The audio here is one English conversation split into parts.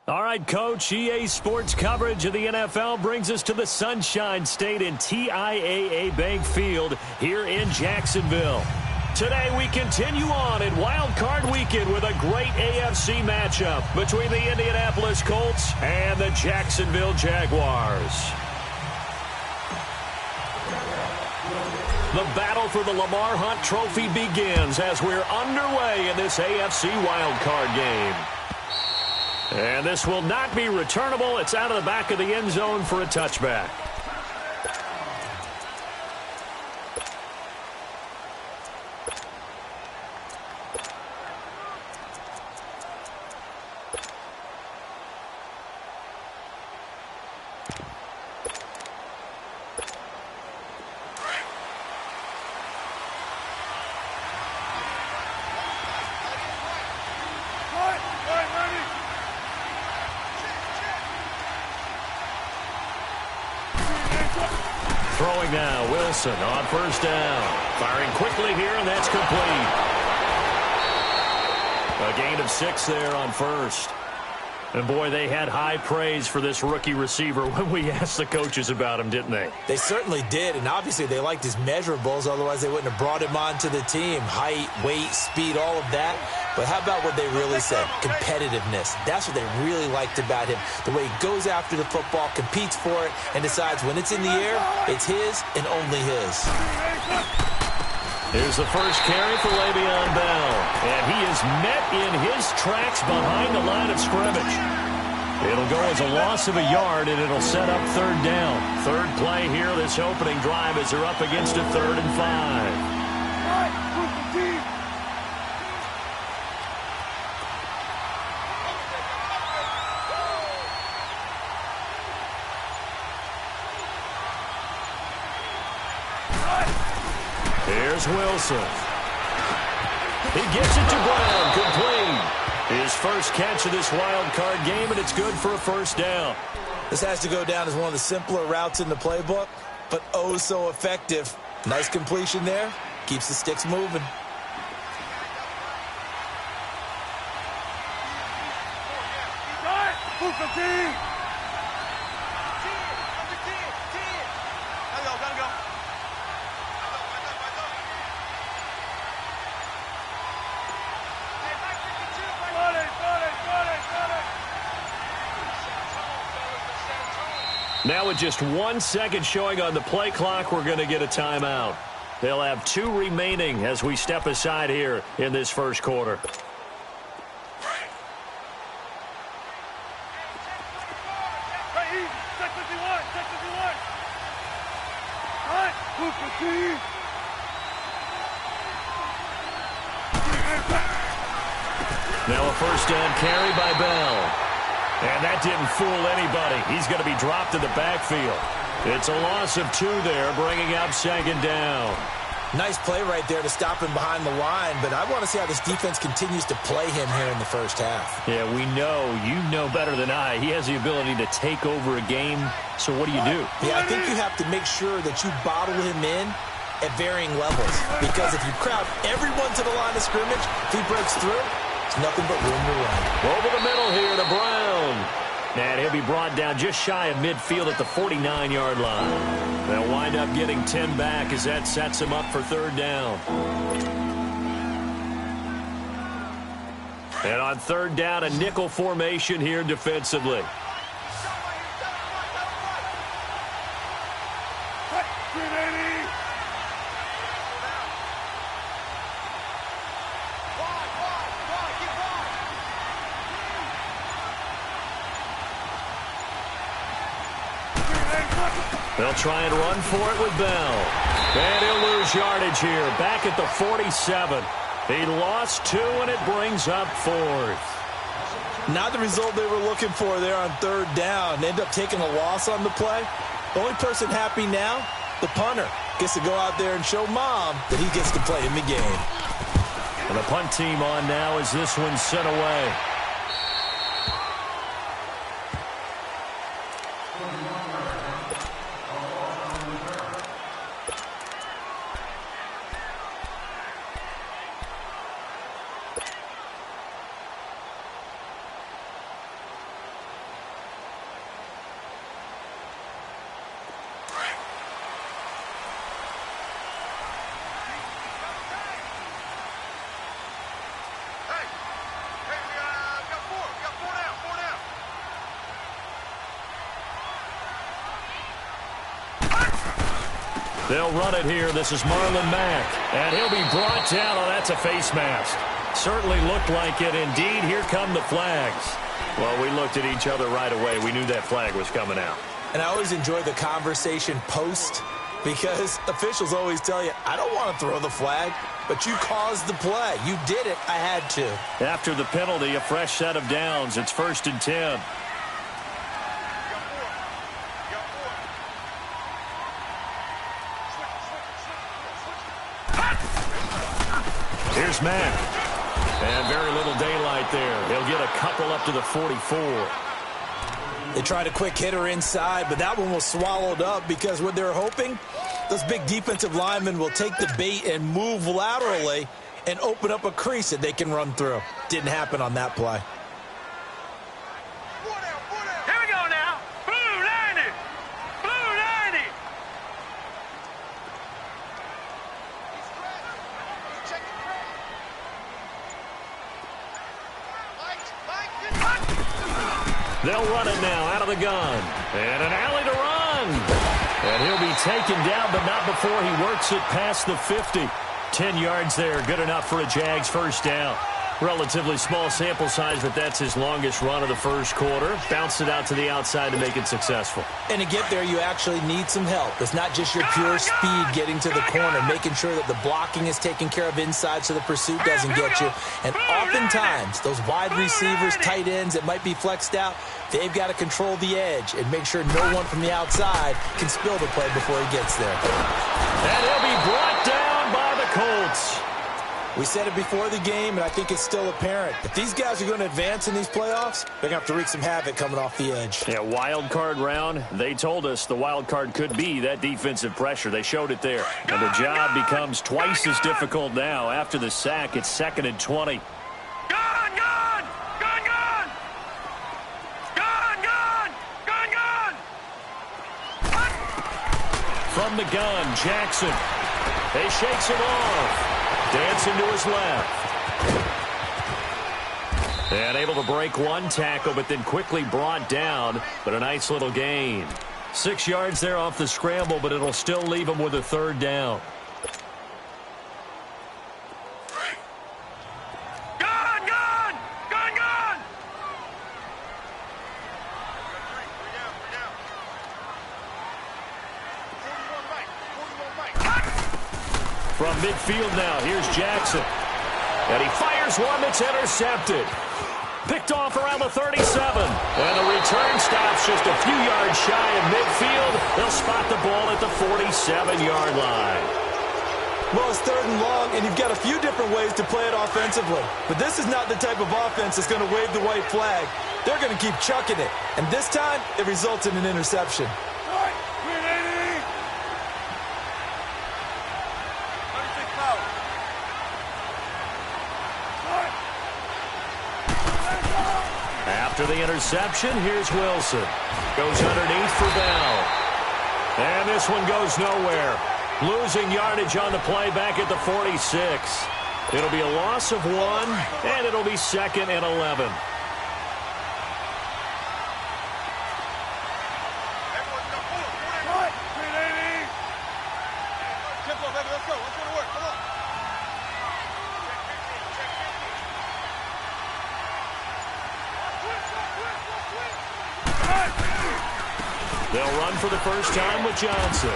All right, Coach, EA Sports coverage of the NFL brings us to the Sunshine State in TIAA Bank Field here in Jacksonville. Today we continue on in Wild Card Weekend with a great AFC matchup between the Indianapolis Colts and the Jacksonville Jaguars. The battle for the Lamar Hunt Trophy begins as we're underway in this AFC Wild Card game. And this will not be returnable. It's out of the back of the end zone for a touchback. Throwing now, Wilson on first down. Firing quickly here, and that's complete. A gain of 6 there on first. And, boy, they had high praise for this rookie receiver when we asked the coaches about him, didn't they? They certainly did, and obviously they liked his measurables. Otherwise, they wouldn't have brought him onto the team. Height, weight, speed, all of that. But how about what they really said? Competitiveness. That's what they really liked about him. The way he goes after the football, competes for it, and decides when it's in the air, it's his and only his. Here's the first carry for Le'Veon Bell. And he is met in his tracks behind the line of scrimmage. It'll go as a loss of a yard, and it'll set up third down. Third play here, this opening drive, as they're up against a 3rd and 5. Here's Wilson. He gets it to Brown. Complete. His first catch of this wild card game, and it's good for a first down. This has to go down as one of the simpler routes in the playbook, but oh so effective. Nice completion there. Keeps the sticks moving. Now with just 1 second showing on the play clock, we're going to get a timeout. They'll have 2 remaining as we step aside here in this first quarter. Now a first down carry by Bell. And that didn't fool anybody. He's going to be dropped in the backfield. It's a loss of 2 there, bringing up second down. Nice play right there to stop him behind the line, but I want to see how this defense continues to play him here in the first half. Yeah, we know. You know better than I. He has the ability to take over a game, so what do you do? Yeah, I think you have to make sure that you bottle him in at varying levels, because if you crowd everyone to the line of scrimmage, if he breaks through, it's nothing but room to run. Over the middle here to Brown. And he'll be brought down just shy of midfield at the 49-yard line. They'll wind up getting 10 back as that sets him up for third down. And on third down, a nickel formation here defensively. They'll try and run for it with Bell. And he'll lose yardage here. Back at the 47. He lost 2, and it brings up 4th. Not the result they were looking for there on third down. They end up taking a loss on the play. The only person happy now, the punter, gets to go out there and show Mom that he gets to play in the game. And the punt team on now as this one's sent away. They'll run it here. This is Marlon Mack. And he'll be brought down. Oh, that's a face mask. Certainly looked like it. Indeed, here come the flags. Well, we looked at each other right away. We knew that flag was coming out. And I always enjoy the conversation post because officials always tell you, I don't want to throw the flag, but you caused the play. You did it. I had to. After the penalty, a fresh set of downs. It's 1st and 10. Here's Mack. And very little daylight there. He'll get a couple up to the 44. They tried a quick hitter inside, but that one was swallowed up because what they're hoping, those big defensive linemen will take the bait and move laterally and open up a crease that they can run through. Didn't happen on that play. Here we go now. Blue 90. Blue 90. They'll run it now out of the gun. And an alley to run. And he'll be taken down, but not before he works it past the 50. 10 yards there, good enough for a Jags first down. Relatively small sample size, but that's his longest run of the first quarter. Bounced it out to the outside to make it successful. And to get there, you actually need some help. It's not just your pure speed getting to the corner, making sure that the blocking is taken care of inside so the pursuit doesn't get you. And oftentimes, those wide receivers, tight ends that might be flexed out, they've got to control the edge and make sure no one from the outside can spill the play before he gets there. And he'll be brought down by the Colts. We said it before the game, and I think it's still apparent. If these guys are going to advance in these playoffs, they're going to have to wreak some havoc coming off the edge. Yeah, wild card round. They told us the wild card could be that defensive pressure. They showed it there. And the job becomes twice as difficult now. After the sack, it's 2nd and 20. Gun, gun! Gun, gun! Gun, gun! Gun, gun! From the gun, Jackson. He shakes him off. Dancing to his left. And able to break one tackle, but then quickly brought down. But a nice little gain. 6 yards there off the scramble, but it'll still leave him with a 3rd down. Gun, gun! Gun, gun! From midfield now, here's Jackson. And he fires one that's intercepted. Picked off around the 37. And the return stops just a few yards shy of midfield. They'll spot the ball at the 47-yard line. Well, it's 3rd and long, and you've got a few different ways to play it offensively. But this is not the type of offense that's going to wave the white flag. They're going to keep chucking it. And this time, it results in an interception. After the interception, here's Wilson. Goes underneath for Bell. And this one goes nowhere. Losing yardage on the play back at the 46. It'll be a loss of 1, and it'll be 2nd and 11. They'll run for the first time with Johnson.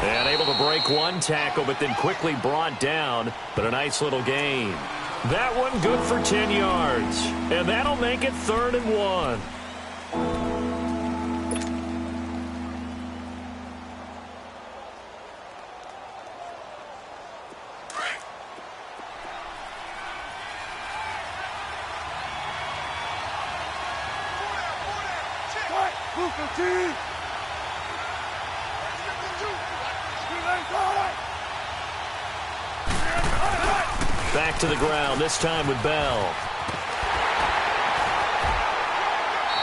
And able to break one tackle, but then quickly brought down. But a nice little gain. That one good for 10 yards. And that'll make it 3rd and 1. Back to the ground, this time with Bell.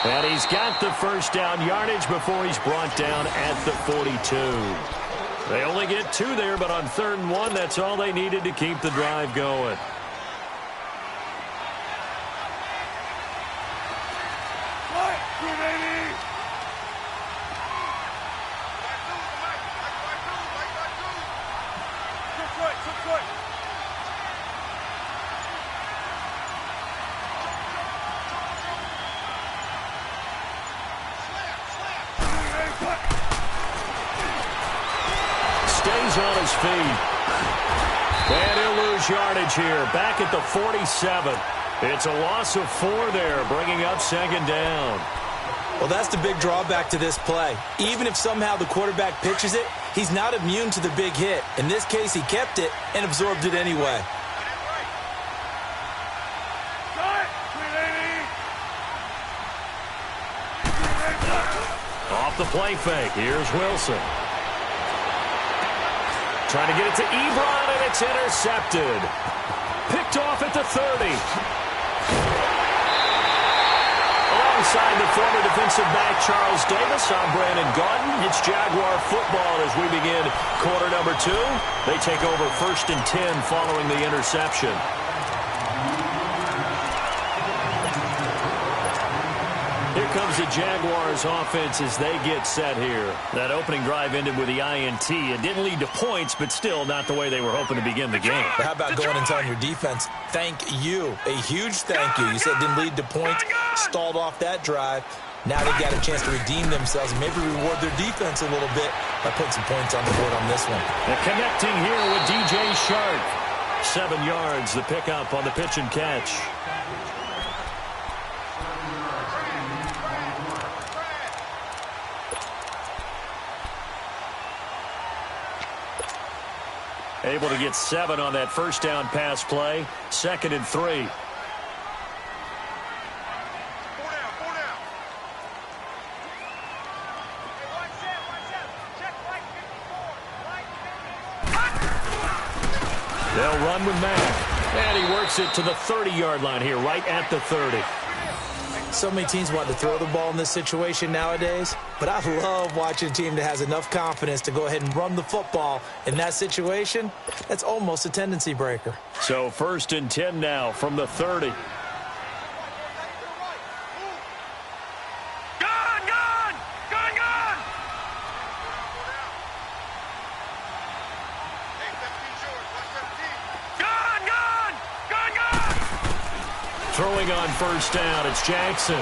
And he's got the first down yardage before he's brought down at the 42. They only get 2 there, but on 3rd and 1, that's all they needed to keep the drive going. feet. And he'll lose yardage here. Back at the 47. It's a loss of 4 there, bringing up second down. Well, that's the big drawback to this play. Even if somehow the quarterback pitches it, he's not immune to the big hit. In this case, he kept it and absorbed it anyway. Off the play fake. Here's Wilson. Trying to get it to Ebron, and it's intercepted. Picked off at the 30. Alongside the former defensive back Charles Davis, I'm Brandon Gaudin. It's Jaguar football as we begin quarter number 2. They take over 1st and 10 following the interception. Here comes the Jaguars offense as they get set here. That opening drive ended with the INT. It didn't lead to points, but still not the way they were hoping to begin the game. But how about going and telling your defense, thank you, a huge thank you. You said it didn't lead to points, stalled off that drive. Now they've got a chance to redeem themselves and maybe reward their defense a little bit by putting some points on the board on this one. And connecting here with DJ Shark. 7 yards, the pickup on the pitch and catch. Able to get 7 on that first down pass play. 2nd and 3. They'll run with Mack. And he works it to the 30-yard line here, right at the 30. So many teams want to throw the ball in this situation nowadays, but I love watching a team that has enough confidence to go ahead and run the football. In that situation, that's almost a tendency breaker. So 1st and 10 now from the 30. Throwing on 1st down, it's Jackson.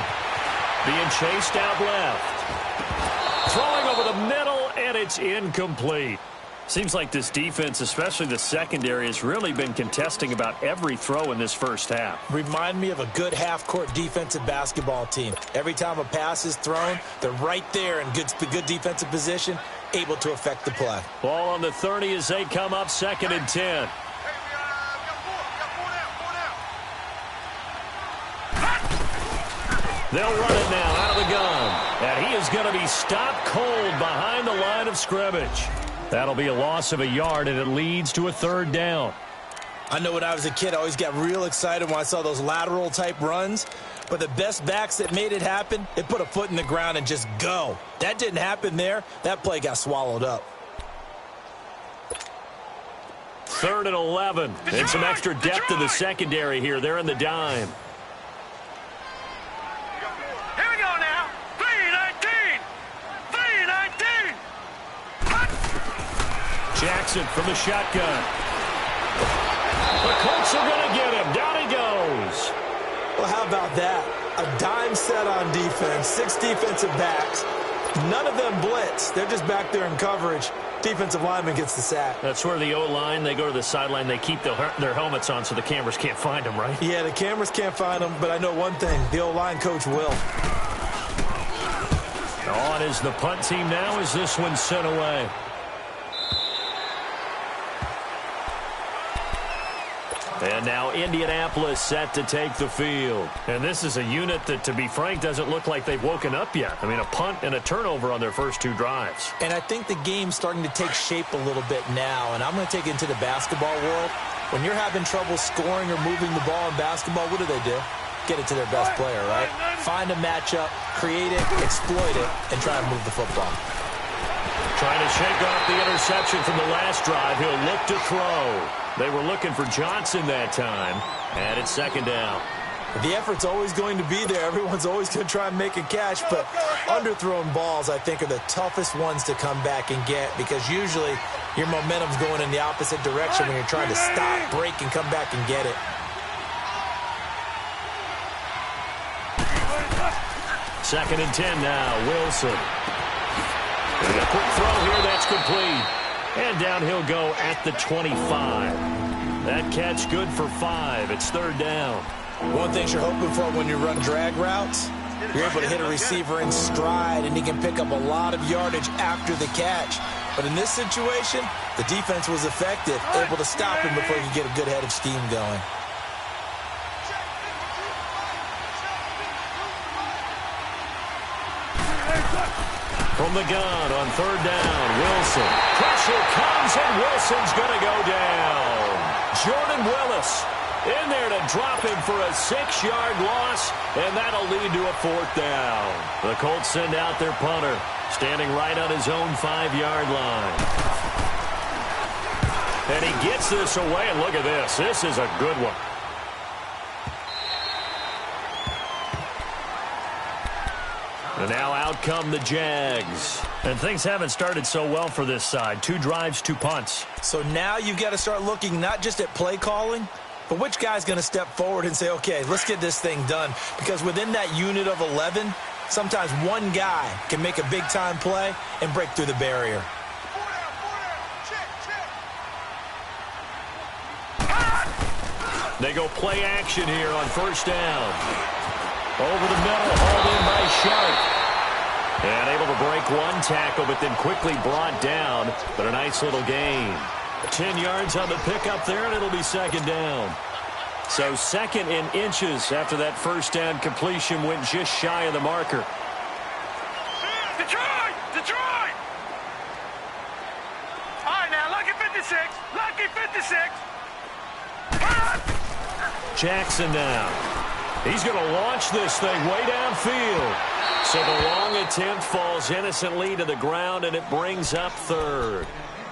Being chased out left. Throwing over the middle, and it's incomplete. Seems like this defense, especially the secondary, has really been contesting about every throw in this first half. Remind me of a good half-court defensive basketball team. Every time a pass is thrown, they're right there in good defensive position, able to affect the play. Ball on the 30 as they come up 2nd and 10. They'll run it now out of the gun. And he is going to be stopped cold behind the line of scrimmage. That'll be a loss of a yard, and it leads to a 3rd down. I know when I was a kid, I always got real excited when I saw those lateral-type runs. But the best backs that made it happen, they put a foot in the ground and just go. That didn't happen there. That play got swallowed up. 3rd and 11. And some extra depth in the secondary here. They're in the dime. Jackson from the shotgun. The Colts are going to get him. Down he goes. Well, how about that? A dime set on defense. 6 defensive backs. None of them blitz. They're just back there in coverage. Defensive lineman gets the sack. That's where the O-line, they go to the sideline. They keep their helmets on so the cameras can't find them, right? Yeah, the cameras can't find them, but I know one thing. The O-line coach will. On is the punt team now as this one's sent away. And now Indianapolis set to take the field. And this is a unit that, to be frank, doesn't look like they've woken up yet. I mean, a punt and a turnover on their first 2 drives. And I think the game's starting to take shape a little bit now. And I'm going to take it into the basketball world. When you're having trouble scoring or moving the ball in basketball, what do? Get it to their best player, right? Find a matchup, create it, exploit it, and try and move the football. Trying to shake off the interception from the last drive. He'll look to throw. They were looking for Johnson that time. And it's 2nd down. The effort's always going to be there. Everyone's always going to try and make a catch. But underthrown balls, I think, are the toughest ones to come back and get because usually your momentum's going in the opposite direction when you're trying to stop, break, and come back and get it. 2nd and 10 now. Wilson. And a quick throw here. That's complete. And down he'll go at the 25. That catch good for 5. It's third down. One thing you're hoping for when you run drag routes, you're able to hit a receiver in stride, and he can pick up a lot of yardage after the catch. But in this situation, the defense was effective, able to stop him before he could get a good head of steam going. From the gun on third down, Wilson. Pressure comes, and Wilson's going to go down. Jordan Willis in there to drop him for a 6-yard loss, and that'll lead to a 4th down. The Colts send out their punter, standing right on his own 5-yard line. And he gets this away, and look at this. This is a good one. And now out come the Jags. And things haven't started so well for this side. 2 drives, 2 punts. So now you've got to start looking not just at play calling, but which guy's going to step forward and say, okay, let's get this thing done. Because within that unit of 11, sometimes one guy can make a big-time play and break through the barrier. They go play action here on first down. Over the middle, hauled in by Sharp. And able to break one tackle, but then quickly brought down. But a nice little gain. 10 yards on the pickup there, and it'll be second down. So 2nd in inches after that first down completion went just shy of the marker. Detroit! Detroit! All right, now, lucky 56. Lucky 56. Jackson now. He's going to launch this thing way downfield. So the long attempt falls innocently to the ground, and it brings up 3rd.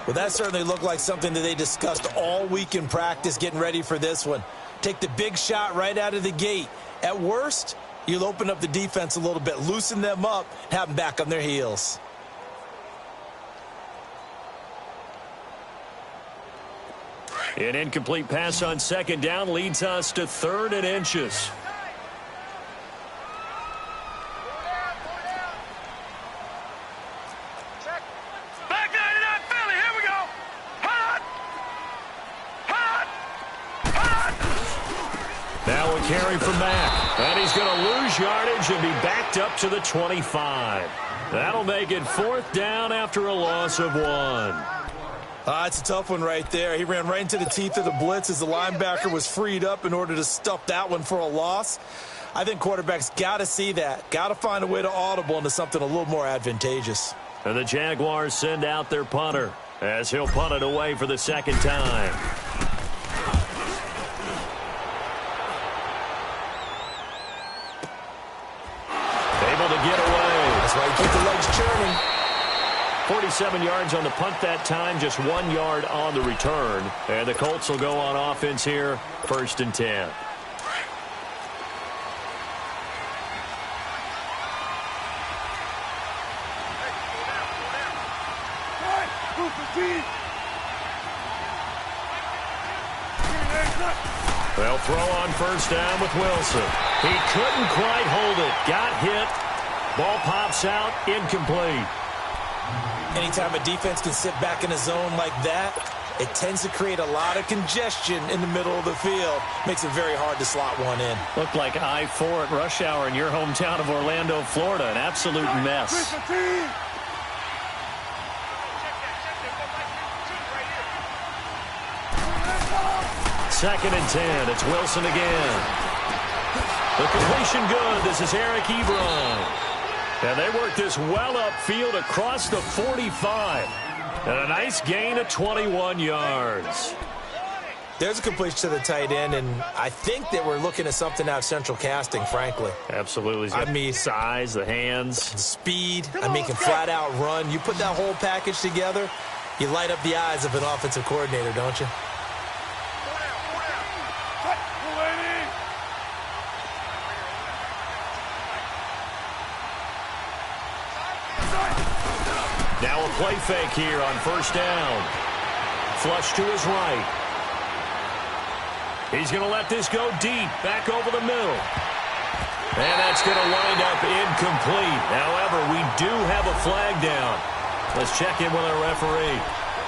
Well, that certainly looked like something that they discussed all week in practice getting ready for this one. Take the big shot right out of the gate. At worst, you'll open up the defense a little bit, loosen them up, have them back on their heels. An incomplete pass on second down leads us to 3rd and inches. Now a carry from Mack. And he's going to lose yardage and be backed up to the 25. That'll make it 4th down after a loss of 1. It's a tough one right there. He ran right into the teeth of the blitz as the linebacker was freed up in order to stuff that one for a loss. I think quarterbacks got to see that. Got to find a way to audible into something a little more advantageous. And the Jaguars send out their punter as he'll punt it away for the 2nd time. Able to get away. That's why you keep the legs churning. 47 yards on the punt that time, just 1 yard on the return. And the Colts will go on offense here, 1st and 10. They'll throw on first down with Wilson. He couldn't quite hold it. Got hit. Ball pops out, incomplete. Anytime a defense can sit back in a zone like that, it tends to create a lot of congestion in the middle of the field. Makes it very hard to slot one in. Looked like I-4 at rush hour in your hometown of Orlando, Florida. An absolute mess. 2nd and 10. It's Wilson again. The completion good. This is Eric Ebron. And they work this well upfield across the 45. And a nice gain of 21 yards. There's a completion to the tight end, and I think that we're looking at something out of central casting, frankly. Absolutely. I mean, size, the hands. Speed. I mean, can flat out run. You put that whole package together, you light up the eyes of an offensive coordinator, don't you? Now a play fake here on first down. Flush to his right. He's going to let this go deep, back over the middle. And that's going to wind up incomplete. However, we do have a flag down. Let's check in with our referee.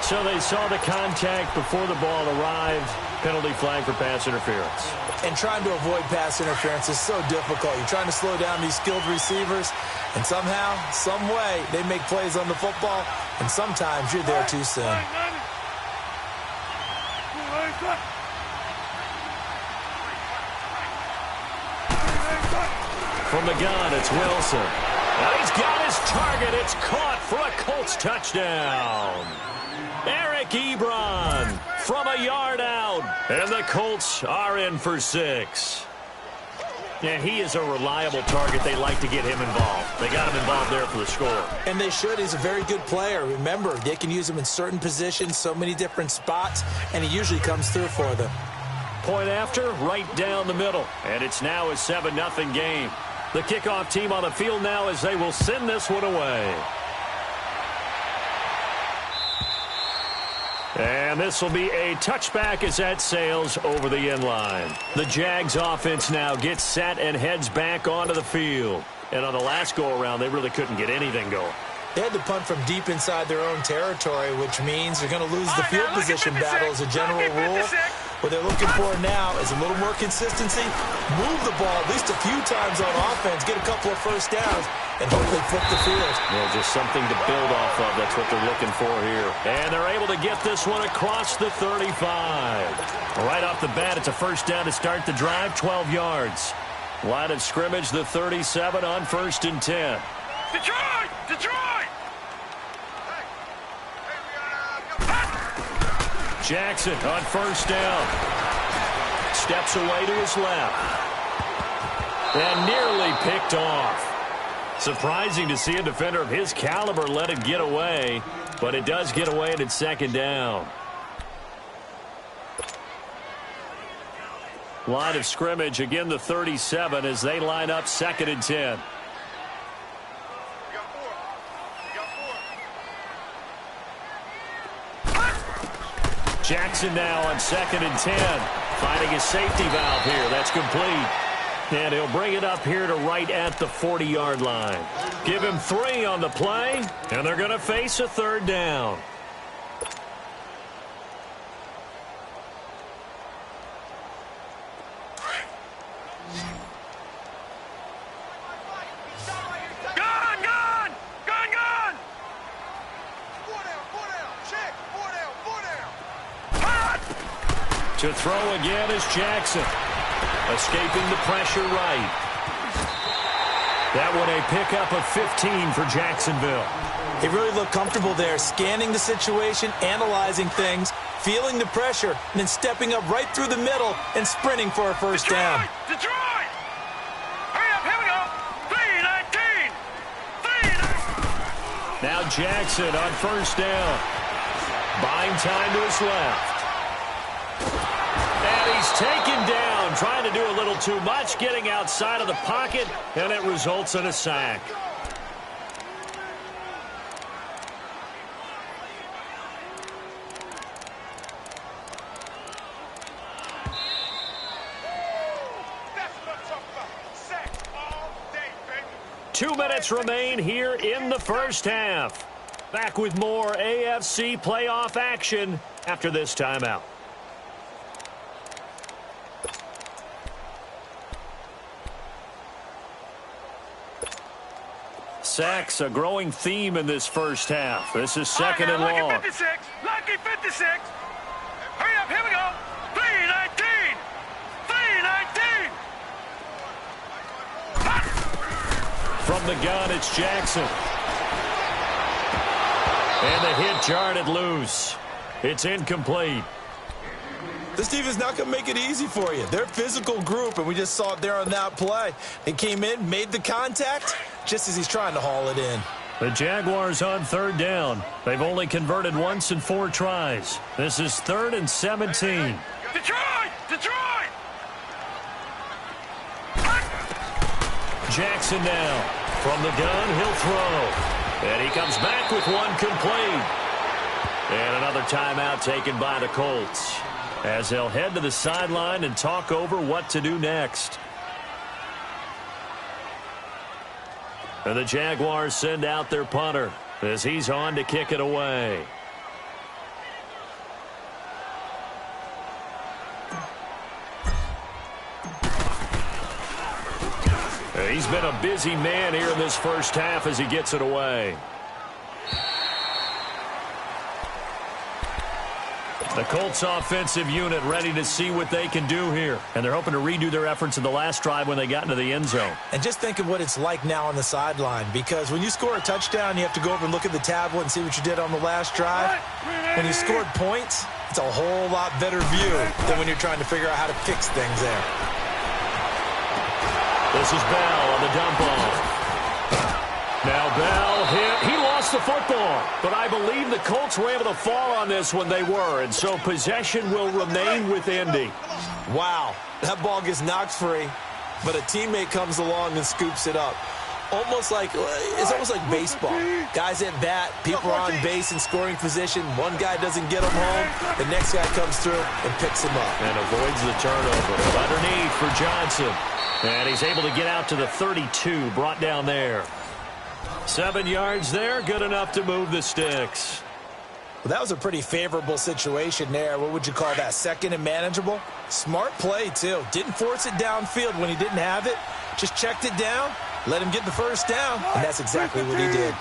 So they saw the contact before the ball arrived. Penalty flag for pass interference. And trying to avoid pass interference is so difficult. You're trying to slow down these skilled receivers, and somehow, some way, they make plays on the football, and sometimes you're there too soon. From the gun, it's Wilson. And he's got his target. It's caught for a Colts touchdown. Eric Ebron from a yard out. And the Colts are in for 6. Yeah, he is a reliable target. They like to get him involved. They got him involved there for the score. And they should. He's a very good player. Remember, they can use him in certain positions, so many different spots, and he usually comes through for them. Point after, right down the middle. And it's now a 7-0 game. The kickoff team on the field now as they will send this one away. And this will be a touchback as that sails over the end line. The Jags offense now gets set and heads back onto the field. And on the last go-around, they really couldn't get anything going. They had to punt from deep inside their own territory, which means they're going to lose the field position battle as a general rule. What they're looking for now is a little more consistency, move the ball at least a few times on offense, get a couple of first downs, and hopefully flip the field. Yeah, just something to build off of. That's what they're looking for here. And they're able to get this one across the 35. Right off the bat, it's a first down to start the drive, 12 yards. Line of scrimmage, the 37 on 1st and 10. Detroit! Detroit! Jackson on first down. Steps away to his left. And nearly picked off. Surprising to see a defender of his caliber let it get away, but it does get away and it's 2nd down. Line of scrimmage, again the 37 as they line up 2nd and 10. Jackson now on 2nd and 10. Finding his safety valve here. That's complete. And he'll bring it up here to right at the 40-yard line. Give him 3 on the play, and they're going to face a 3rd down. To throw again is Jackson. Escaping the pressure right. That one a pickup of 15 for Jacksonville. He really looked comfortable there, scanning the situation, analyzing things, feeling the pressure, and then stepping up right through the middle and sprinting for a first down. Detroit! Hurry up, here we go! 3-19! Now Jackson on first down. Buying time to his left. And he's taken down, trying to do a little too much, getting outside of the pocket, and it results in a sack. That's what I'm talking about. Sacks all day, baby. 2 minutes remain here in the first half. Back with more AFC playoff action after this timeout. Sacks, a growing theme in this first half. This is 2nd and long. Lucky 56. Lucky 56. Hurry up, here we go. 3-19. 3-19. From the gun, it's Jackson. And the hit jarred it loose. It's incomplete. This team is not going to make it easy for you. They're a physical group, and we just saw it there on that play. They came in, made the contact, just as he's trying to haul it in. The Jaguars on 3rd down. They've only converted once in 4 tries. This is 3rd and 17. Detroit! Detroit! Jackson now. From the gun, he'll throw. And he comes back with one complete. And another timeout taken by the Colts, as they'll head to the sideline and talk over what to do next. And the Jaguars send out their punter as he's on to kick it away. He's been a busy man here in this first half as he gets it away. The Colts offensive unit ready to see what they can do here. And they're hoping to redo their efforts in the last drive when they got into the end zone. And just think of what it's like now on the sideline, because when you score a touchdown, you have to go over and look at the tablet and see what you did on the last drive. When you scored points, it's a whole lot better view than when you're trying to figure out how to fix things there. This is Bell on the dump off. Now Bell hit. He lost the football, but I believe the Colts were able to fall on this when they were, and so possession will remain with Indy. Wow, that ball gets knocked free, but a teammate comes along and scoops it up. It's almost like baseball. Guys at bat, people are on base in scoring position. One guy doesn't get him home. The next guy comes through and picks him up. And avoids the turnover. Underneath for Johnson. And he's able to get out to the 32, brought down there. 7 yards there, good enough to move the sticks. Well, that was a pretty favorable situation there. What would you call that? Second and manageable? Smart play, too. Didn't force it downfield when he didn't have it. Just checked it down, let him get the first down, and that's exactly what he did.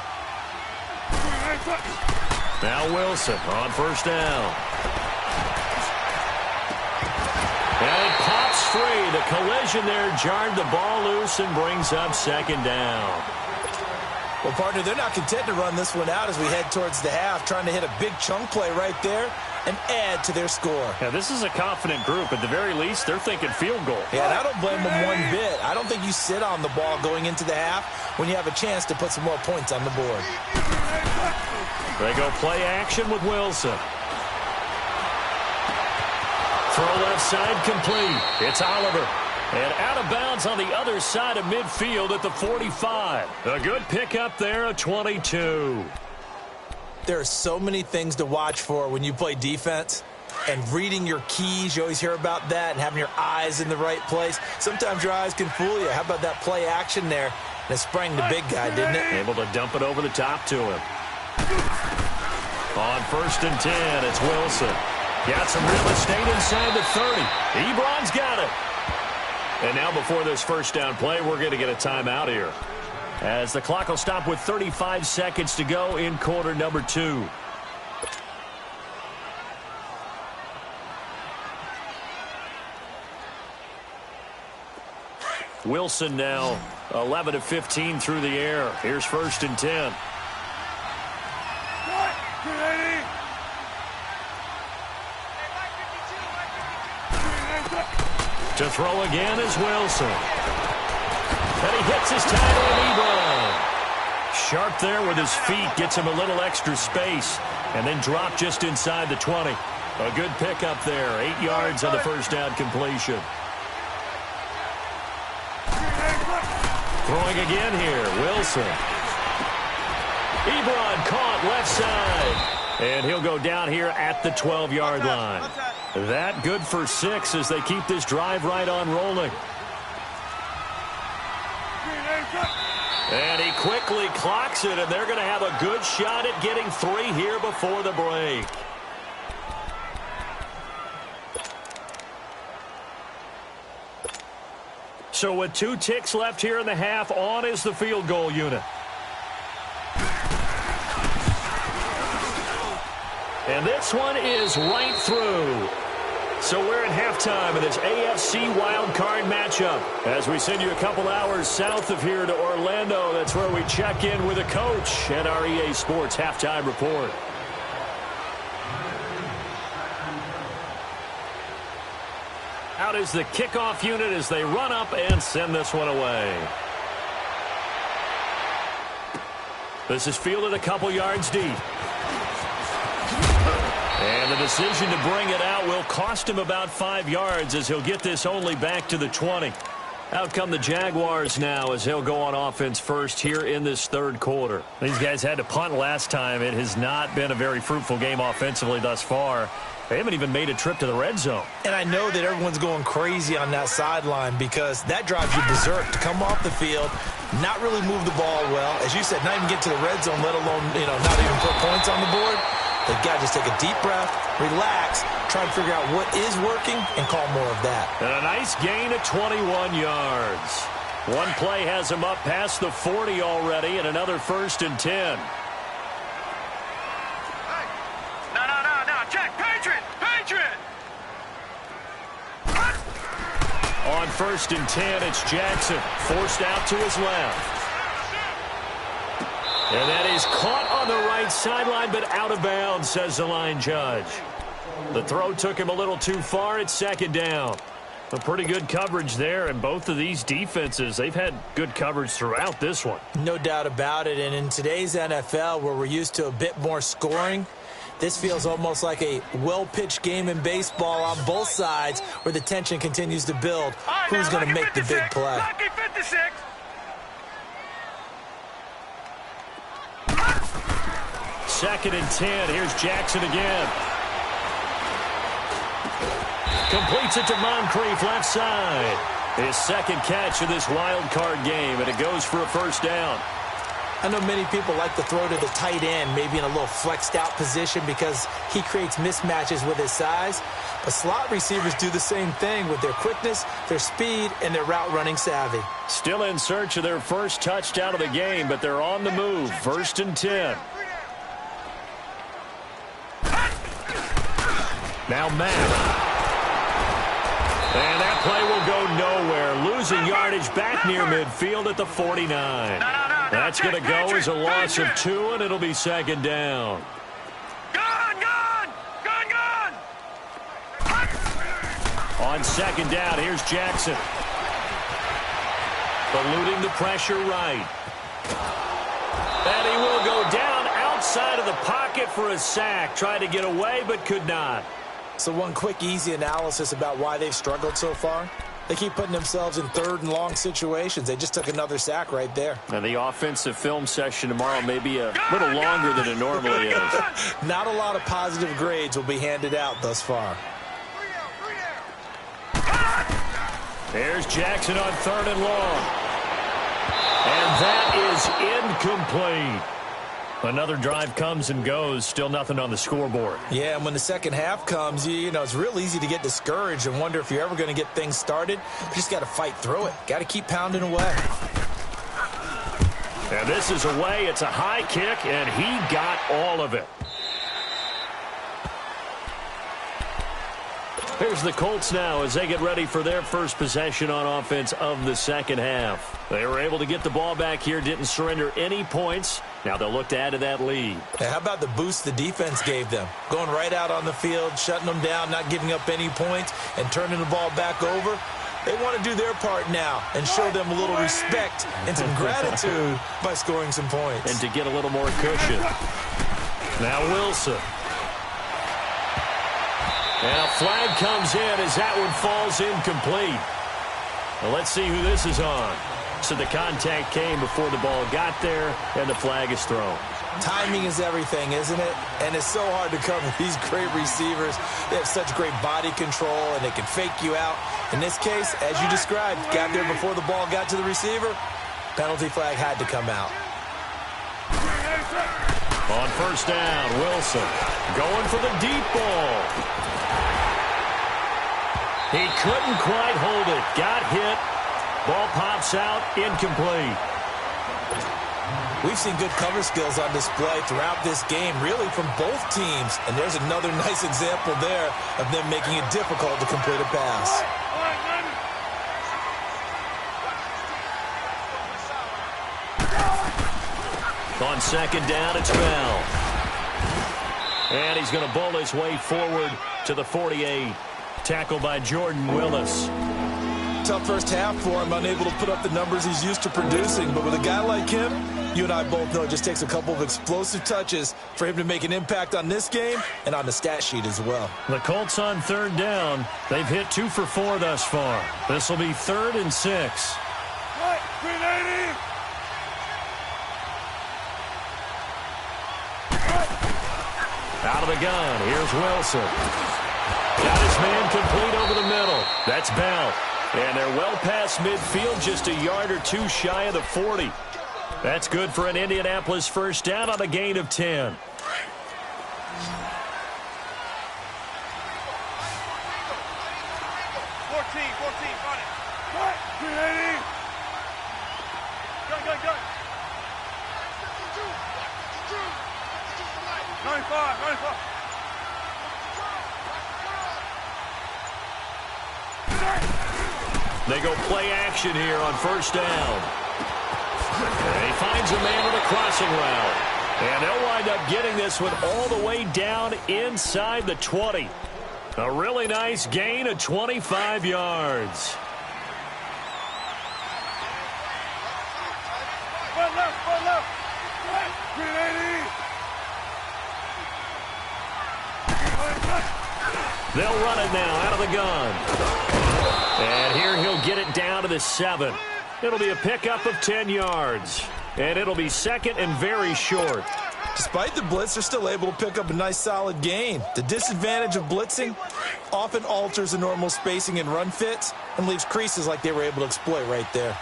Now Wilson on first down. And it pops free. The collision there jarred the ball loose and brings up second down. Well, partner, they're not content to run this one out as we head towards the half, trying to hit a big chunk play right there and add to their score. Yeah, this is a confident group. At the very least, they're thinking field goal. Yeah, and I don't blame them one bit. I don't think you sit on the ball going into the half when you have a chance to put some more points on the board. They go play action with Wilson. Throw left side complete. It's Oliver. And out of bounds on the other side of midfield at the 45. A good pickup there at 22. There are so many things to watch for when you play defense. And reading your keys, you always hear about that, and having your eyes in the right place. Sometimes your eyes can fool you. How about that play action there? And it sprang the big guy, didn't it? Able to dump it over the top to him. On 1st and 10, it's Wilson. Got some real estate inside the 30. Ebron's got it. And now before this first down play, we're going to get a timeout here, as the clock will stop with 35 seconds to go in quarter number 2. Wilson now 11 of 15 through the air. Here's 1st and 10. To throw again is Wilson. And he hits his tight end, Ebron. Sharp there with his feet, gets him a little extra space, and then drop just inside the 20. A good pickup there, 8 yards on the first down completion. Throwing again here, Wilson. Ebron caught left side. And he'll go down here at the 12-yard line. That good for 6 as they keep this drive right on rolling. And he quickly clocks it, and they're going to have a good shot at getting 3 here before the break. So with 2 ticks left here in the half, on is the field goal unit. And this one is right through. So we're at halftime in this AFC wildcard matchup as we send you a couple hours south of here to Orlando. That's where we check in with a coach at our EA Sports Halftime Report. Out is the kickoff unit as they run up and send this one away. This is fielded a couple yards deep. And the decision to bring it out will cost him about 5 yards as he'll get this only back to the 20. Out come the Jaguars now as they'll go on offense first here in this third quarter. These guys had to punt last time. It has not been a very fruitful game offensively thus far. They haven't even made a trip to the red zone. And I know that everyone's going crazy on that sideline because that drives you berserk to come off the field, not really move the ball well. As you said, not even get to the red zone, let alone, not even put points on the board. They've got to just take a deep breath, relax, try and figure out what is working, and call more of that. And a nice gain of 21 yards. One play has him up past the 40 already, and another 1st and 10. No. Check. Patriot. On 1st and 10, it's Jackson. Forced out to his left. And that is caught on the right sideline, but out of bounds, says the line judge. The throw took him a little too far. It's 2nd down. A pretty good coverage there, and both of these defenses, they've had good coverage throughout this one. No doubt about it, and in today's NFL, where we're used to a bit more scoring, this feels almost like a well-pitched game in baseball on both sides where the tension continues to build. Right, who's going to make 56, the big play? Lucky 56. Second and 10. Here's Jackson again. Completes it to Moncrief, left side. His 2nd catch of this wild card game, and it goes for a 1st down. I know many people like to throw to the tight end, maybe in a little flexed out position because he creates mismatches with his size. But slot receivers do the same thing with their quickness, their speed, and their route running savvy. Still in search of their first touchdown of the game, but they're on the move. 1st and 10. Now Matt. And that play will go nowhere. Losing yardage back near midfield at the 49. That's going to go as a loss of 2, and it'll be 2nd down. Gone. On 2nd down, here's Jackson. Eluding the pressure right. And he will go down outside of the pocket for a sack. Tried to get away, but could not. So one quick, easy analysis about why they've struggled so far. They keep putting themselves in 3rd and long situations. They just took another sack right there. And the offensive film session tomorrow may be a little longer than it normally is. Not a lot of positive grades will be handed out thus far. There's Jackson on 3rd and long. And that is incomplete. Another drive comes and goes, still nothing on the scoreboard. Yeah, and when the second half comes, you know, it's real easy to get discouraged and wonder if you're ever going to get things started. You just got to fight through it. Got to keep pounding away. And this is away. It's a high kick, and he got all of it. Here's the Colts now as they get ready for their first possession on offense of the second half. They were able to get the ball back here, didn't surrender any points. Now they'll look to add to that lead. Hey, how about the boost the defense gave them? Going right out on the field, shutting them down, not giving up any points, and turning the ball back over. They want to do their part now and show them a little respect and some gratitude by scoring some points. And to get a little more cushion. Now Wilson. And a flag comes in as that one falls incomplete. Well, let's see who this is on. So the contact came before the ball got there, and the flag is thrown. Timing is everything, isn't it? And it's so hard to cover these great receivers. They have such great body control, and they can fake you out. In this case, as you described, got there before the ball got to the receiver. Penalty flag had to come out. On 1st down, Wilson going for the deep ball. He couldn't quite hold it. Got hit. Ball pops out, incomplete. We've seen good cover skills on display throughout this game, really from both teams. And there's another nice example there of them making it difficult to complete a pass. On 2nd down, it's Bell. And he's going to bowl his way forward to the 48. Tackled by Jordan Willis. Tough first half for him, unable to put up the numbers he's used to producing. But with a guy like him, you and I both know it just takes a couple of explosive touches for him to make an impact on this game and on the stat sheet as well. The Colts on 3rd down. They've hit 2 for 4 thus far. This will be 3rd and 6. Out of the gun, here's Wilson. Got his man complete over the middle. That's Bell. And they're well past midfield, just a yard or 2 shy of the 40. That's good for an Indianapolis first down on a gain of 10. They go play action here on first down. And he finds a man on a crossing route. And they'll wind up getting this one all the way down inside the 20. A really nice gain of 25 yards. They'll run it now out of the gun. And here he'll get it down to the 7. It'll be a pickup of 10 yards. And it'll be second and very short. Despite the blitz, they're still able to pick up a nice solid gain. The disadvantage of blitzing often alters the normal spacing and run fits and leaves creases like they were able to exploit right there.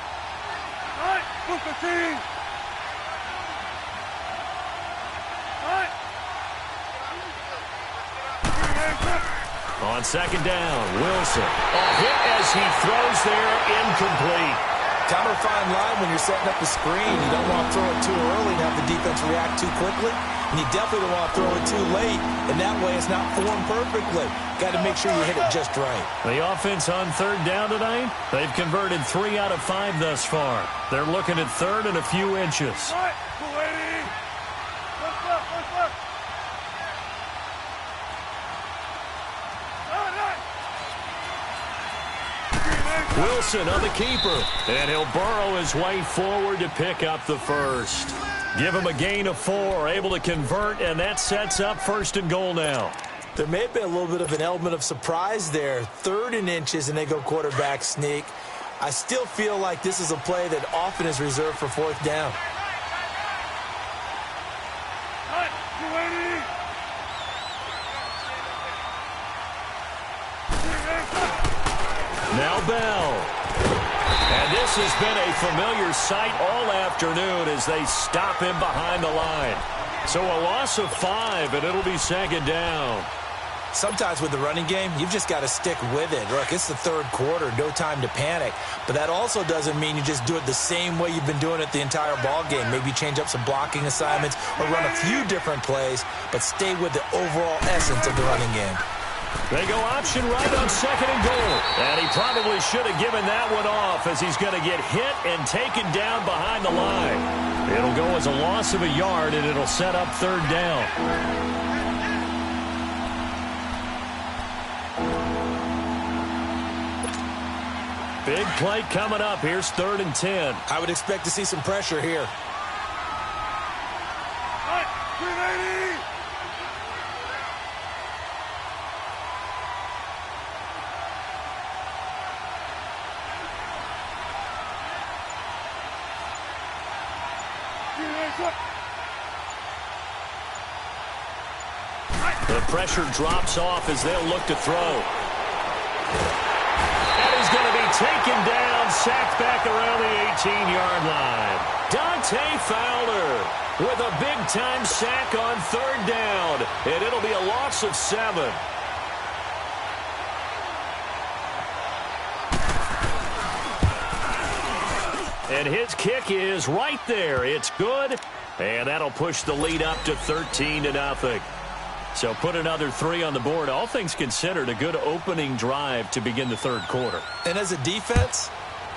On second down, Wilson. A hit as he throws there, incomplete. Kind of a fine line when you're setting up the screen. You don't want to throw it too early and have the defense react too quickly. And you definitely don't want to throw it too late. And that way it's not formed perfectly. Got to make sure you hit it just right. The offense on third down tonight, they've converted 3 out of 5 thus far. They're looking at third and a few inches. Wilson on the keeper, and he'll burrow his way forward to pick up the first. Give him a gain of 4, able to convert, and that sets up first and goal now. There may have been a little bit of an element of surprise there. 3rd and inches, and they go quarterback sneak. I still feel like this is a play that often is reserved for 4th down. Now Bell. And this has been a familiar sight all afternoon as they stop him behind the line. So a loss of 5, and it'll be second down. Sometimes with the running game, you've just got to stick with it. Look, it's the 3rd quarter, no time to panic. But that also doesn't mean you just do it the same way you've been doing it the entire ball game. Maybe change up some blocking assignments or run a few different plays, but stay with the overall essence of the running game. They go option right on second and goal. And he probably should have given that one off as he's going to get hit and taken down behind the line. It'll go as a loss of a yard, and it'll set up third down. Big play coming up. Here's 3rd and 10. I would expect to see some pressure here. The pressure drops off as they'll look to throw. And he's going to be taken down, sacked back around the 18-yard line. Dante Fowler with a big-time sack on 3rd down, and it'll be a loss of 7. And his kick is right there. It's good, and that'll push the lead up to 13-0. So put another 3 on the board. All things considered, a good opening drive to begin the 3rd quarter. And as a defense,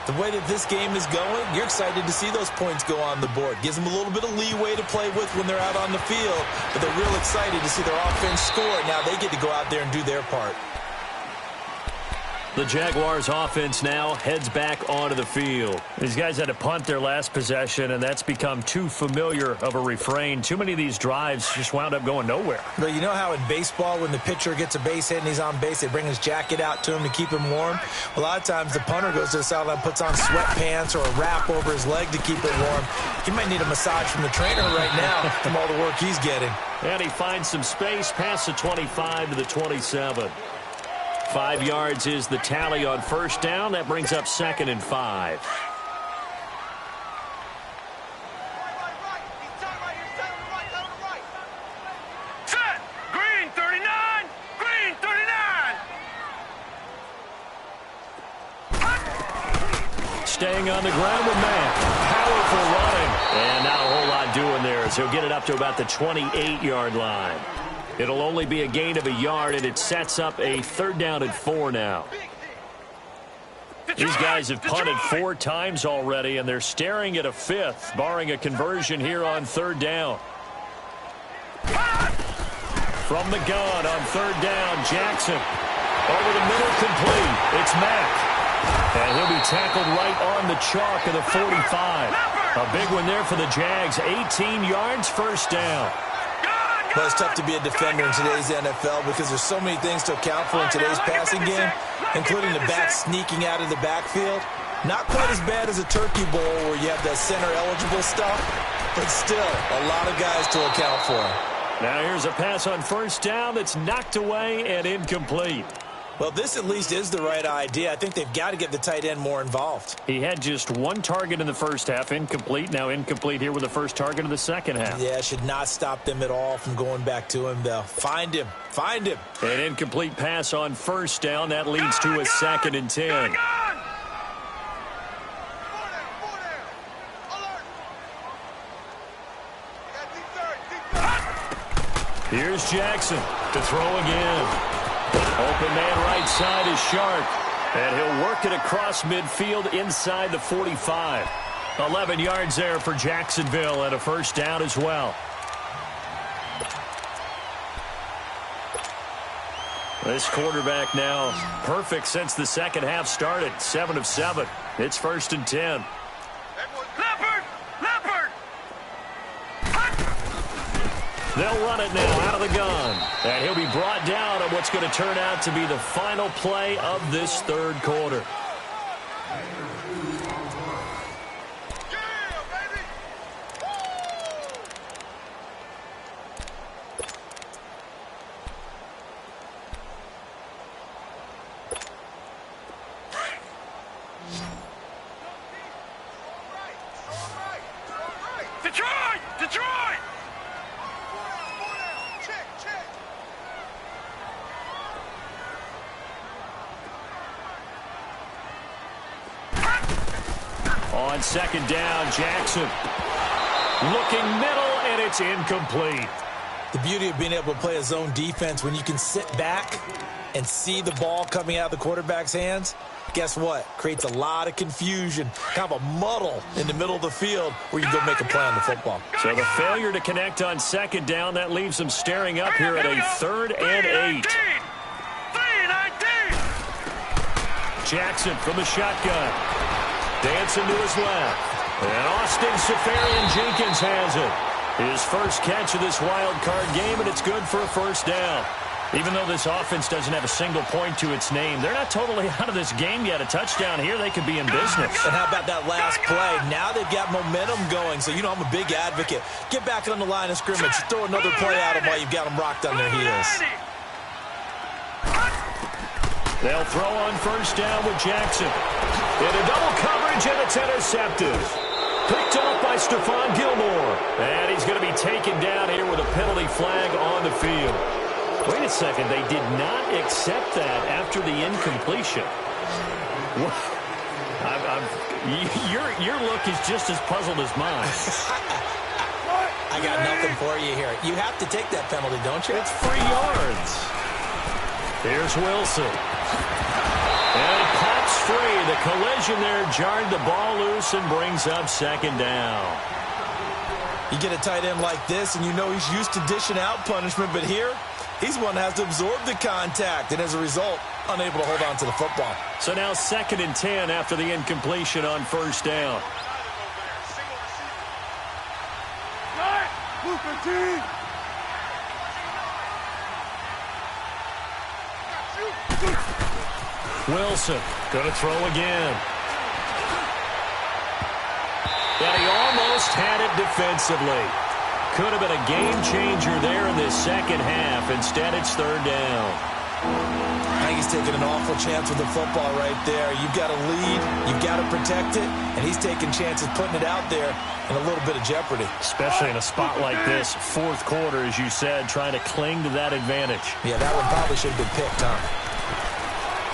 the way that this game is going, you're excited to see those points go on the board. Gives them a little bit of leeway to play with when they're out on the field, but they're real excited to see their offense score. Now they get to go out there and do their part. The Jaguars offense now heads back onto the field. These guys had to punt their last possession, and that's become too familiar of a refrain. Too many of these drives just wound up going nowhere. But you know how in baseball, when the pitcher gets a base hit and he's on base, they bring his jacket out to him to keep him warm? A lot of times the punter goes to the sideline, puts on sweatpants or a wrap over his leg to keep it warm. He might need a massage from the trainer right now from all the work he's getting. And he finds some space past the 25 to the 27. 5 yards is the tally on first down. That brings up 2nd and 5. Set! Green 39! Green 39! Staying on the ground with Matt. Powerful running. And not a whole lot doing there as he'll get it up to about the 28-yard line. It'll only be a gain of a yard, and it sets up a 3rd down and 4 now. These guys have punted 4 times already, and they're staring at a 5th, barring a conversion here on 3rd down. From the gun on 3rd down, Jackson. Over the middle, complete. It's Mack. And he'll be tackled right on the chalk of the 45. A big one there for the Jags. 18 yards, 1st down. Well, it's tough to be a defender in today's NFL because there's so many things to account for in today's passing game, including the back sneaking out of the backfield. Not quite as bad as a turkey bowl where you have the center-eligible stuff, but still a lot of guys to account for. Now here's a pass on 1st down that's knocked away and incomplete. Well, this at least is the right idea. I think they've got to get the tight end more involved. He had just 1 target in the 1st half, incomplete. Now incomplete here with the 1st target of the 2nd half. Yeah, should not stop them at all from going back to him, though. Find him. Find him. An incomplete pass on 1st down. That leads to a 2nd and 10. Here's Jackson to throw again. Open man right side is Sharp. And he'll work it across midfield inside the 45. 11 yards there for Jacksonville and a 1st down as well. This quarterback now perfect since the 2nd half started. 7 of 7. It's 1st and 10. They'll run it now out of the gun. And he'll be brought down on what's going to turn out to be the final play of this 3rd quarter. Detroit! On 2nd down, Jackson. Looking middle, and it's incomplete. The beauty of being able to play a zone defense when you can sit back and see the ball coming out of the quarterback's hands, guess what? Creates a lot of confusion, kind of a muddle in the middle of the field where you can go make a play on the football. So the failure to connect on 2nd down, that leaves them staring up here at a 3rd and 8. Jackson from the shotgun. Dancing to his left. And Austin Seferian-Jenkins has it. His first catch of this wild card game, and it's good for a 1st down. Even though this offense doesn't have a single point to its name, they're not totally out of this game yet. A touchdown here, they could be in business. And how about that last play? Now they've got momentum going, so you know I'm a big advocate. Get back on the line of scrimmage. Throw another play at them while you've got them rocked on their heels. They'll throw on 1st down with Jackson. Into double coverage, and it's intercepted. Picked off by Stephon Gilmore. And he's going to be taken down here with a penalty flag on the field. Wait a second. They did not accept that after the incompletion. Your look is just as puzzled as mine. I got nothing for you here. You have to take that penalty, don't you? It's 3 yards. Here's Wilson. And it pops free. The collision there jarred the ball loose and brings up 2nd down. You get a tight end like this, and you know he's used to dishing out punishment, but here, he's one that has to absorb the contact, and as a result, unable to hold on to the football. So now 2nd and 10 after the incompletion on 1st down. Wilson going to throw again. And he almost had it defensively. Could have been a game changer there in this 2nd half. Instead, it's 3rd down. I think he's taking an awful chance with the football right there. You've got to lead, you've got to protect it, and he's taking chances putting it out there in a little bit of jeopardy. Especially in a spot like this, 4th quarter, as you said, trying to cling to that advantage. Yeah, that one probably should have been picked, huh?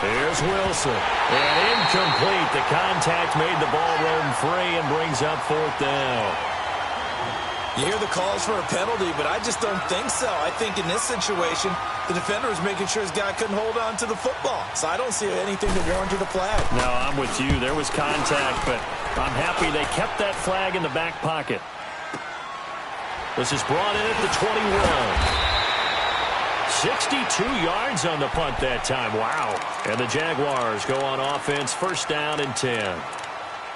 Here's Wilson. And incomplete. The contact made the ball roam free and brings up 4th down. You hear the calls for a penalty, but I just don't think so. I think in this situation, the defender was making sure his guy couldn't hold on to the football. So I don't see anything that warranted a flag. No, I'm with you. There was contact, but I'm happy they kept that flag in the back pocket. This is brought in at the 21. 62 yards on the punt that time. Wow. And the Jaguars go on offense, first down and 10.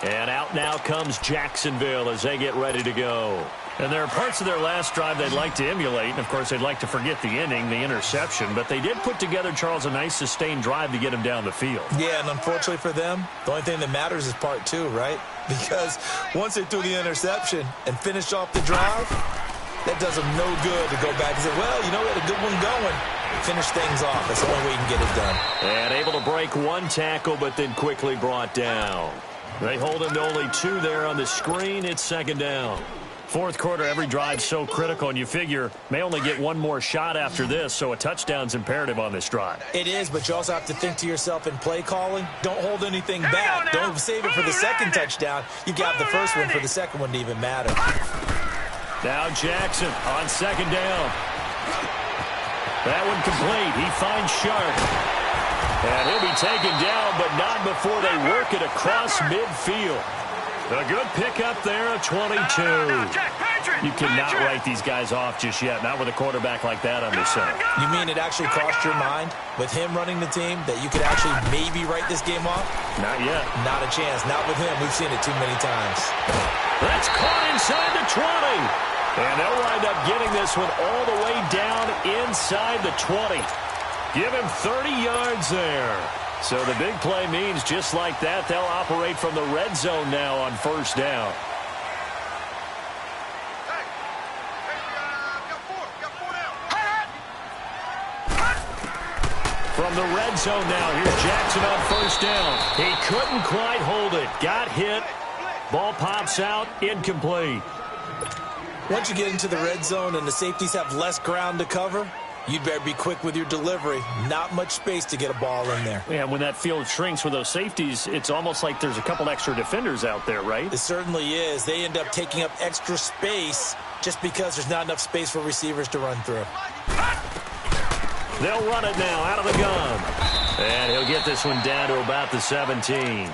And out now comes Jacksonville as they get ready to go. And there are parts of their last drive they'd like to emulate. And, of course, they'd like to forget the inning, the interception. But they did put together, Charles, a nice sustained drive to get him down the field. Yeah, and unfortunately for them, the only thing that matters is part two, right? Because once they threw the interception and finished off the drive, that does them no good to go back and say, well, you know, we had a good one going. Finish things off. That's the only way you can get it done. And able to break one tackle, but then quickly brought down. They hold him to only 2 there on the screen. It's second down. Fourth quarter, every drive so critical, and you figure may only get one more shot after this, so a touchdown's imperative on this drive. It is, but you also have to think to yourself in play calling, don't hold anything back. Don't save it for the second touchdown. You got the first one for the second one to even matter. Now Jackson on second down. That one complete. He finds Sharp. And he'll be taken down, but not before they work it across midfield. A good pickup there, a 22. You cannot write these guys off just yet, not with a quarterback like that under center. You mean it actually crossed your mind with him running the team that you could actually maybe write this game off? Not yet. Not a chance. Not with him. We've seen it too many times. That's caught inside the 20. And they'll wind up getting this one all the way down inside the 20. Give him 30 yards there. So the big play means just like that, they'll operate from the red zone now on first down. From the red zone now, here's Jackson on first down. He couldn't quite hold it. Got hit. Ball pops out, incomplete. Once you get into the red zone and the safeties have less ground to cover, you'd better be quick with your delivery. Not much space to get a ball in there. Yeah, when that field shrinks with those safeties, it's almost like there's a couple extra defenders out there, right? It certainly is. They end up taking up extra space just because there's not enough space for receivers to run through. They'll run it now out of the gun. And he'll get this one down to about the 17.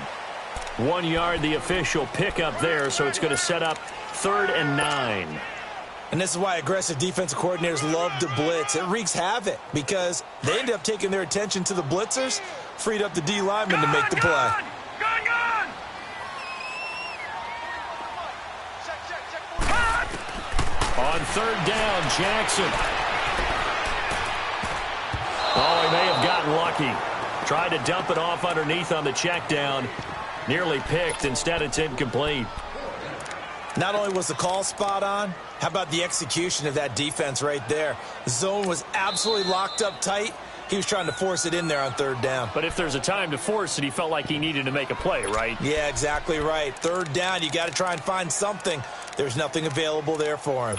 1 yard, the official pickup there, so it's going to set up 3rd and 9. And this is why aggressive defensive coordinators love to blitz. It wreaks havoc because they end up taking their attention to the blitzers, freed up the D lineman to make the play. On 3rd down, Jackson. Oh, he may have gotten lucky. Tried to dump it off underneath on the check down. Nearly picked. Instead, it's incomplete. Not only was the call spot on, how about the execution of that defense right there? The zone was absolutely locked up tight. He was trying to force it in there on 3rd down. But if there's a time to force it, he felt like he needed to make a play, right? Yeah, exactly right. 3rd down, you got to try and find something. There's nothing available there for him.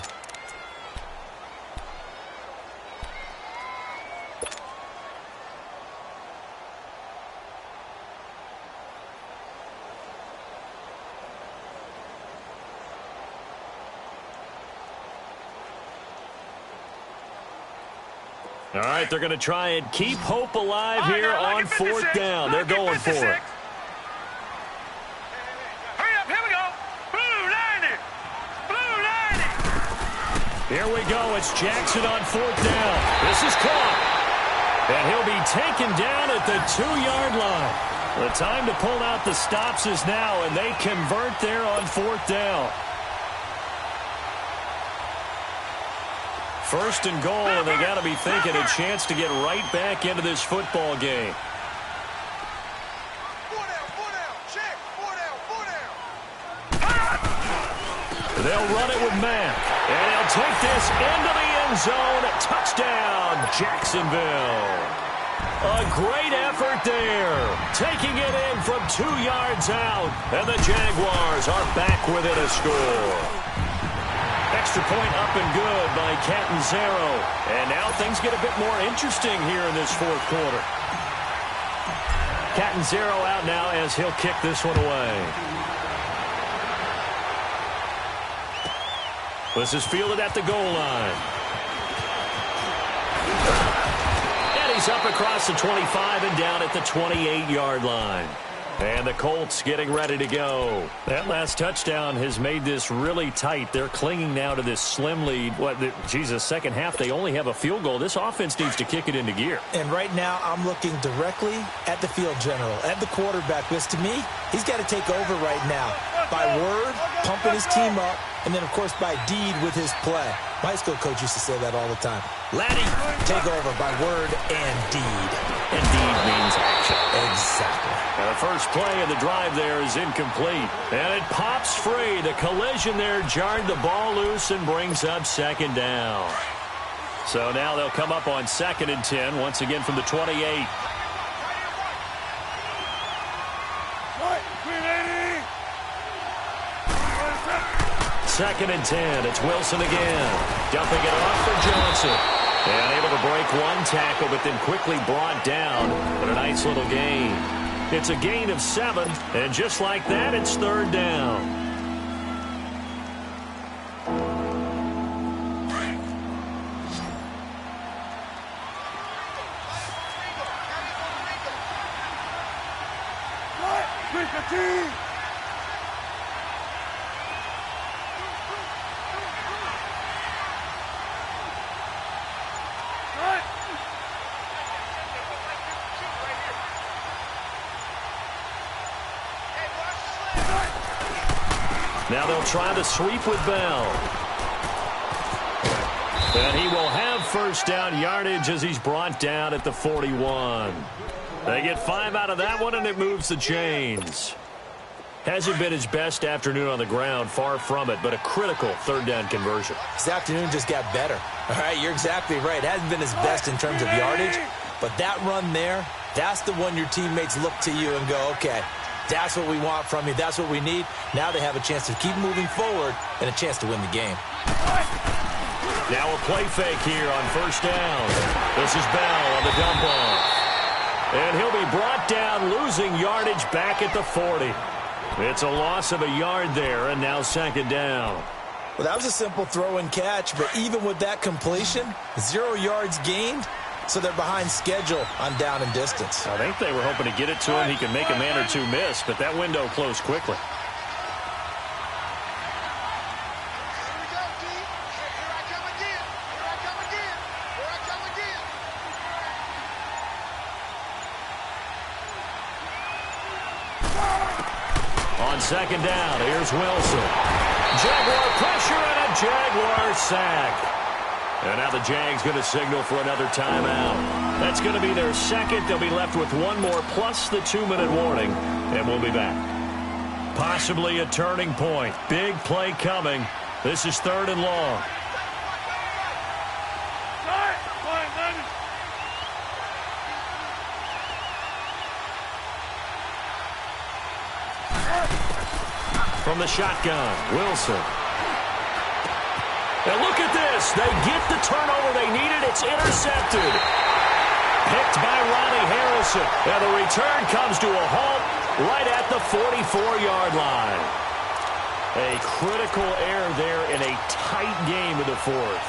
All right, they're going to try and keep hope alive here on 4th down. They're going for it. Hurry up, here we go. Blue 90. Blue 90. Here we go. It's Jackson on 4th down. This is caught. And he'll be taken down at the 2-yard line. The time to pull out the stops is now, and they convert there on 4th down. 1st and goal, and they got to be thinking a chance to get right back into this football game. They'll run it with Matt, and he'll take this into the end zone. Touchdown, Jacksonville. A great effort there. Taking it in from 2 yards out, and the Jaguars are back within a score. Extra point up and good by Catanzaro. And now things get a bit more interesting here in this 4th quarter. Catanzaro out now as he'll kick this one away. This is fielded at the goal line. And he's up across the 25 and down at the 28-yard line. And the Colts getting ready to go. That last touchdown has made this really tight. They're clinging now to this slim lead. Second half, they only have a field goal. This offense needs to kick it into gear. And right now, I'm looking directly at the field general, at the quarterback, because to me, he's got to take over right now. By word, pumping his team up, and then, of course, by deed with his play. My high school coach used to say that all the time. Laddie, take over by word and deed. And deed means action. Exactly. Now the first play of the drive there is incomplete. And it pops free. The collision there jarred the ball loose and brings up second down. So now they'll come up on 2nd and 10, once again from the 28. Second and 10. It's Wilson again. Dumping it off for Johnson. And able to break one tackle, but then quickly brought down. But a nice little gain. It's a gain of 7. And just like that, it's 3rd down. Now they'll try the sweep with Bell. And he will have first down yardage as he's brought down at the 41. They get 5 out of that one, and it moves the chains. Hasn't been his best afternoon on the ground, far from it, but a critical 3rd down conversion. His afternoon just got better. All right, you're exactly right. It hasn't been his best in terms of yardage, but that run there, that's the one your teammates look to you and go, okay, that's what we want from you. That's what we need. Now they have a chance to keep moving forward and a chance to win the game. Now a play fake here on first down. This is Bell on the dump off. And he'll be brought down, losing yardage back at the 40. It's a loss of a yard there, and now 2nd down. Well, that was a simple throw and catch, but even with that completion, 0 yards gained. So they're behind schedule on down and distance. I think they were hoping to get it to him. He could make a man or two miss, but that window closed quickly. On 2nd down, here's Wilson. Jaguar pressure and a Jaguar sack. And now the Jags going to signal for another timeout. That's going to be their 2nd. They'll be left with 1 more plus the 2-minute warning. And we'll be back. Possibly a turning point. Big play coming. This is 3rd and long. From the shotgun, Wilson. And look at this. They get the turnover they needed. It's intercepted. Picked by Ronnie Harrison. And the return comes to a halt right at the 44-yard line. A critical error there in a tight game of the 4th.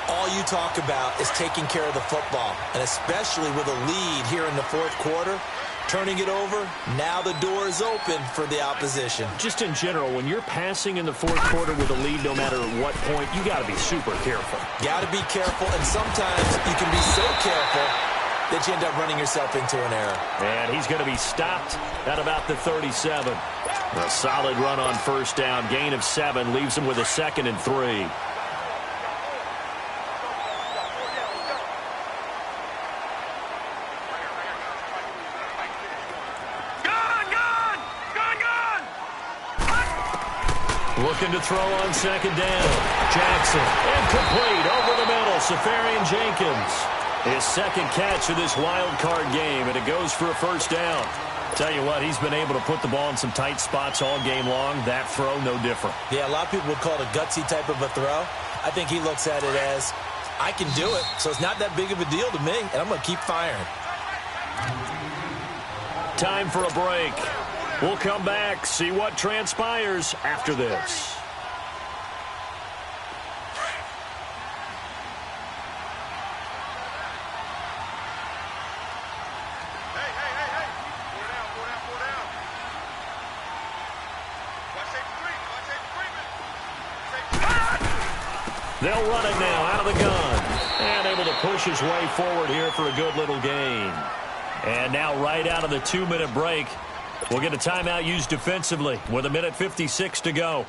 All you talk about is taking care of the football, and especially with a lead here in the 4th quarter. Turning it over, now the door is open for the opposition. Just in general, when you're passing in the 4th quarter with a lead, no matter what point, you got to be super careful. Got to be careful, and sometimes you can be so careful that you end up running yourself into an error. And he's going to be stopped at about the 37. A solid run on first down, gain of 7, leaves him with a 2nd and 3. Looking to throw on 2nd down. Jackson, incomplete, over the middle. Safarian Jenkins. His 2nd catch of this wild card game, and it goes for a first down. Tell you what, he's been able to put the ball in some tight spots all game long. That throw, no different. Yeah, a lot of people would call it a gutsy type of a throw. I think he looks at it as, I can do it, so it's not that big of a deal to me, and I'm going to keep firing. Time for a break. We'll come back, see what transpires after this. They'll run it now out of the gun. And able to push his way forward here for a good little gain. And now right out of the 2-minute break, we'll get a timeout used defensively with 1:56 to go.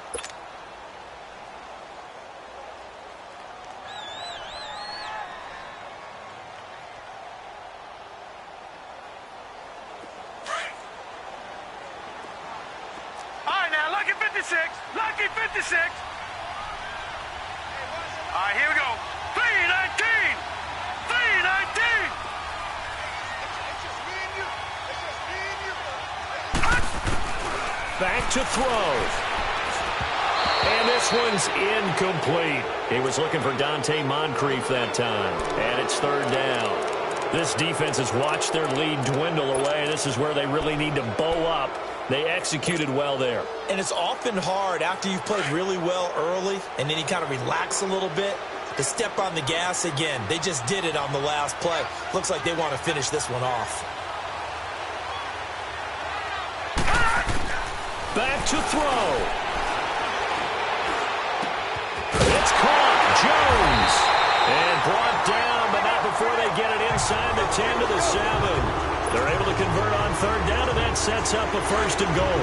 All right, now, lucky 56. Lucky 56. All right, here we go. 319. 319. Back to throw. And this one's incomplete. He was looking for Dante Moncrief that time. And it's 3rd down. This defense has watched their lead dwindle away. This is where they really need to bow up. They executed well there. And it's often hard after you've played really well early and then you kind of relax a little bit to step on the gas again. They just did it on the last play. Looks like they want to finish this one off. Back to throw. It's caught. Jones. And brought down, but not before they get it inside the 10 to the 7. They're able to convert on 3rd down, and that sets up a 1st and goal.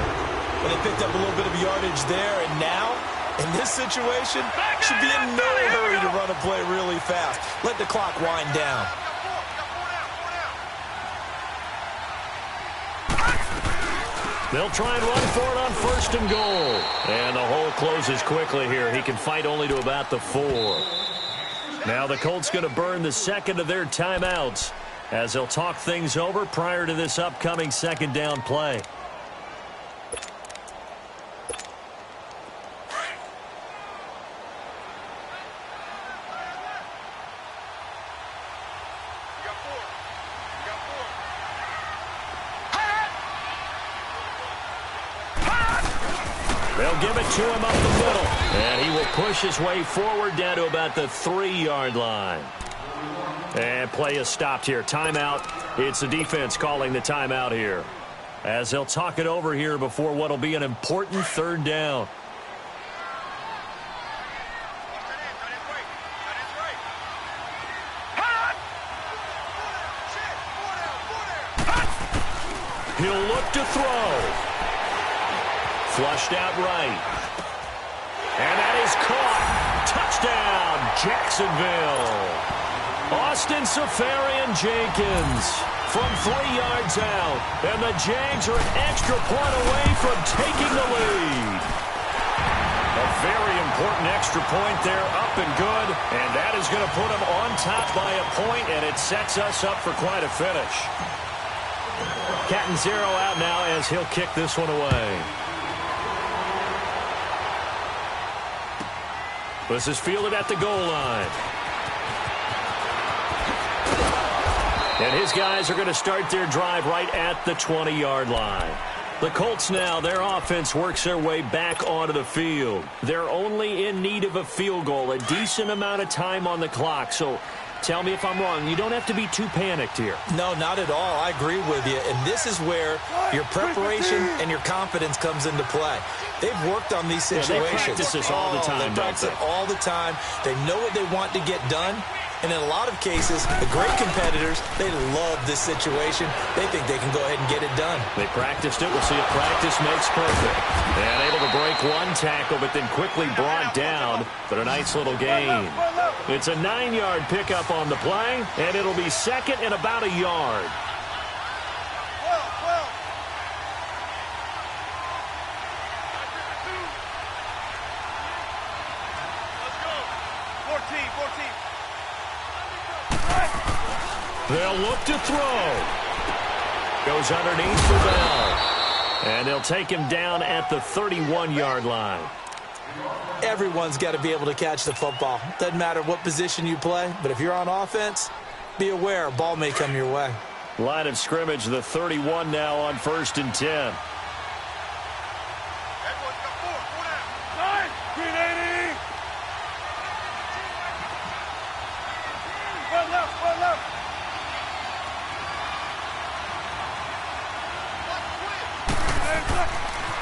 Well, they picked up a little bit of yardage there, and now, in this situation, should be in no hurry to run a play really fast. Let the clock wind down. They'll try and run for it on 1st and goal. And the hole closes quickly here. He can fight only to about the 4. Now the Colts going to burn the 2nd of their timeouts as they'll talk things over prior to this upcoming 2nd down play. They'll give it to him up the middle. And he will push his way forward down to about the 3-yard line. And play is stopped here. Timeout. It's the defense calling the timeout here, as they'll talk it over here before what will be an important 3rd down. He'll look to throw. Flushed out right. And that is caught. Touchdown, Jacksonville. Austin Safarian-Jenkins from 3 yards out. And the Jags are an extra point away from taking the lead. A very important extra point there, up and good. And that is going to put them on top by a point, and it sets us up for quite a finish. Catanzaro out now as he'll kick this one away. This is fielded at the goal line. And his guys are going to start their drive right at the 20-yard line. The Colts now, their offense works their way back onto the field. They're only in need of a field goal, a decent amount of time on the clock. So tell me if I'm wrong. You don't have to be too panicked here. No, not at all. I agree with you. And this is where your preparation and your confidence comes into play. They've worked on these situations. Yeah, they practice this all the time. They practice it all the time. They know what they want to get done. And in a lot of cases, the great competitors, they love this situation. They think they can go ahead and get it done. They practiced it. We'll see if practice makes perfect. And able to break one tackle, but then quickly brought down for a nice little gain. It's a 9-yard pickup on the play, and it'll be 2nd and about a yard. They'll look to throw. Goes underneath for Bell. And they'll take him down at the 31-yard line. Everyone's got to be able to catch the football. Doesn't matter what position you play, but if you're on offense, be aware a ball may come your way. Line of scrimmage, the 31 now on 1st and 10.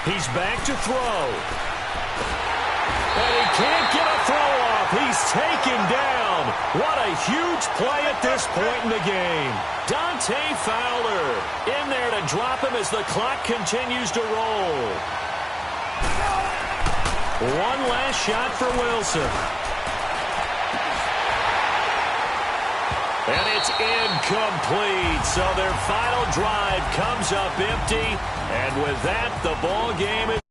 He's back to throw. And he can't get a throw off. He's taken down. What a huge play at this point in the game. Dante Fowler in there to drop him as the clock continues to roll. One last shot for Wilson. And it's incomplete. So their final drive comes up empty. And with that, the ball game is